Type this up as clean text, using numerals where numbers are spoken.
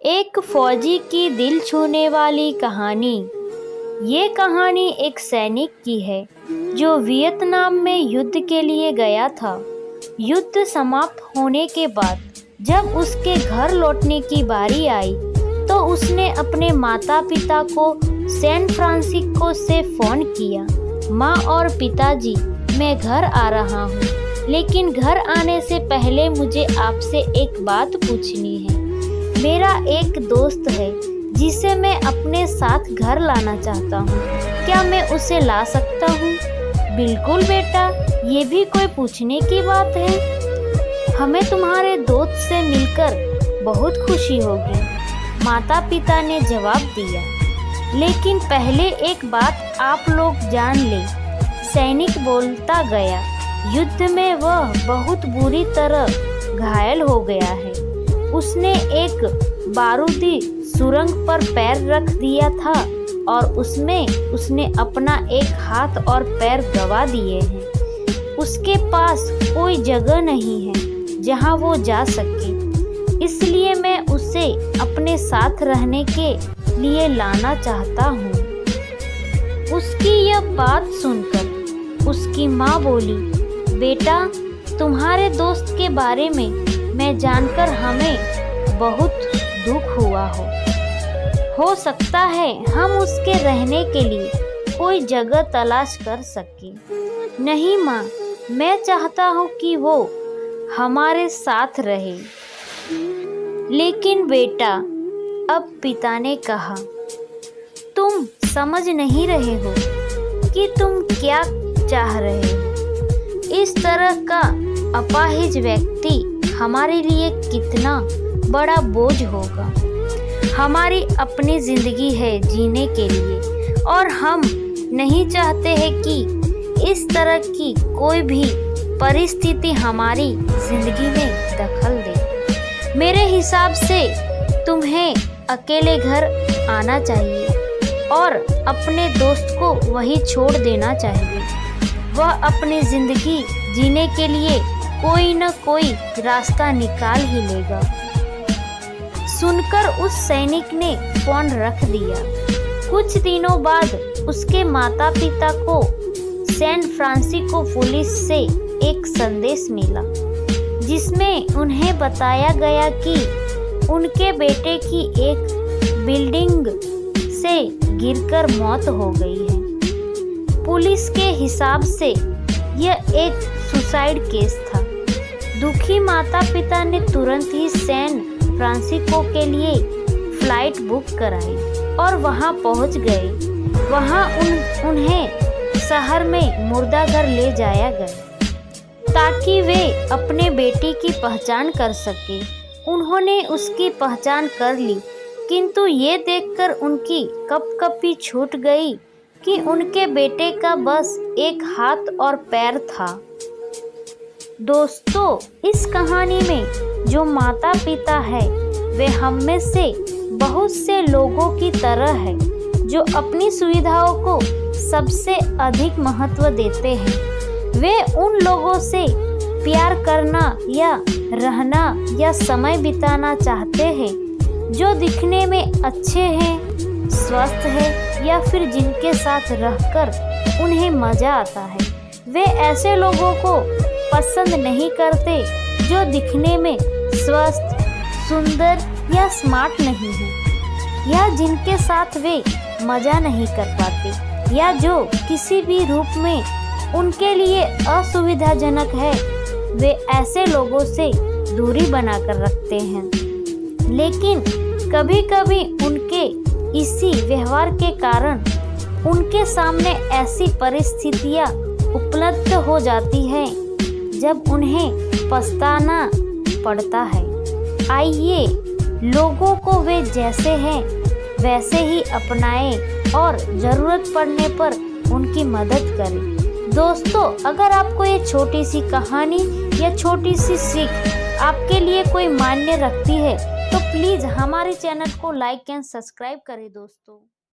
एक फौजी की दिल छूने वाली कहानी। ये कहानी एक सैनिक की है जो वियतनाम में युद्ध के लिए गया था। युद्ध समाप्त होने के बाद जब उसके घर लौटने की बारी आई तो उसने अपने माता पिता को सैन फ्रांसिस्को से फ़ोन किया। माँ और पिताजी, मैं घर आ रहा हूँ, लेकिन घर आने से पहले मुझे आपसे एक बात पूछनी है। मेरा एक दोस्त है जिसे मैं अपने साथ घर लाना चाहता हूँ, क्या मैं उसे ला सकता हूँ? बिल्कुल बेटा, ये भी कोई पूछने की बात है। हमें तुम्हारे दोस्त से मिलकर बहुत खुशी होगी, माता पिता ने जवाब दिया। लेकिन पहले एक बात आप लोग जान ले, सैनिक बोलता गया, युद्ध में वह बहुत बुरी तरह घायल हो गया है। उसने एक बारूदी सुरंग पर पैर रख दिया था और उसमें उसने अपना एक हाथ और पैर गंवा दिए हैं। उसके पास कोई जगह नहीं है जहां वो जा सके, इसलिए मैं उसे अपने साथ रहने के लिए लाना चाहता हूँ। उसकी यह बात सुनकर उसकी माँ बोली, बेटा, तुम्हारे दोस्त के बारे में मैं जानकर हमें बहुत दुख हुआ हो सकता है हम उसके रहने के लिए कोई जगह तलाश कर सके। नहीं माँ, मैं चाहता हूँ कि वो हमारे साथ रहे। लेकिन बेटा, अब पिता ने कहा, तुम समझ नहीं रहे हो कि तुम क्या चाह रहे हो। इस तरह का अपाहिज व्यक्ति हमारे लिए कितना बड़ा बोझ होगा। हमारी अपनी जिंदगी है जीने के लिए और हम नहीं चाहते हैं कि इस तरह की कोई भी परिस्थिति हमारी जिंदगी में दखल दे। मेरे हिसाब से तुम्हें अकेले घर आना चाहिए और अपने दोस्त को वहीं छोड़ देना चाहिए। वह अपनी जिंदगी जीने के लिए कोई न कोई रास्ता निकाल ही लेगा। सुनकर उस सैनिक ने फोन रख दिया। कुछ दिनों बाद उसके माता पिता को सैन फ्रांसिस्को पुलिस से एक संदेश मिला जिसमें उन्हें बताया गया कि उनके बेटे की एक बिल्डिंग से गिरकर मौत हो गई है। पुलिस के हिसाब से यह एक सुसाइड केस था। दुखी माता पिता ने तुरंत ही सैन फ्रांसिस्को के लिए फ्लाइट बुक कराई और वहां पहुंच गए। वहां उन्हें शहर में मुर्दाघर ले जाया गया ताकि वे अपने बेटे की पहचान कर सके। उन्होंने उसकी पहचान कर ली, किंतु ये देखकर उनकी कपकपी छूट गई कि उनके बेटे का बस एक हाथ और पैर था। दोस्तों, इस कहानी में जो माता पिता है वे हम में से बहुत से लोगों की तरह है जो अपनी सुविधाओं को सबसे अधिक महत्व देते हैं। वे उन लोगों से प्यार करना या रहना या समय बिताना चाहते हैं जो दिखने में अच्छे हैं, स्वस्थ है या फिर जिनके साथ रहकर उन्हें मजा आता है। वे ऐसे लोगों को पसंद नहीं करते जो दिखने में स्वस्थ, सुंदर या स्मार्ट नहीं है, या जिनके साथ वे मजा नहीं कर पाते, या जो किसी भी रूप में उनके लिए असुविधाजनक है। वे ऐसे लोगों से दूरी बनाकर रखते हैं। लेकिन कभी-कभी उनके इसी व्यवहार के कारण उनके सामने ऐसी परिस्थितियां उपलब्ध हो जाती हैं जब उन्हें पछताना पड़ता है। आइए लोगों को वे जैसे हैं वैसे ही अपनाएं और ज़रूरत पड़ने पर उनकी मदद करें। दोस्तों, अगर आपको ये छोटी सी कहानी या छोटी सी सीख आपके लिए कोई मायने रखती है तो प्लीज़ हमारे चैनल को लाइक एंड सब्सक्राइब करें दोस्तों।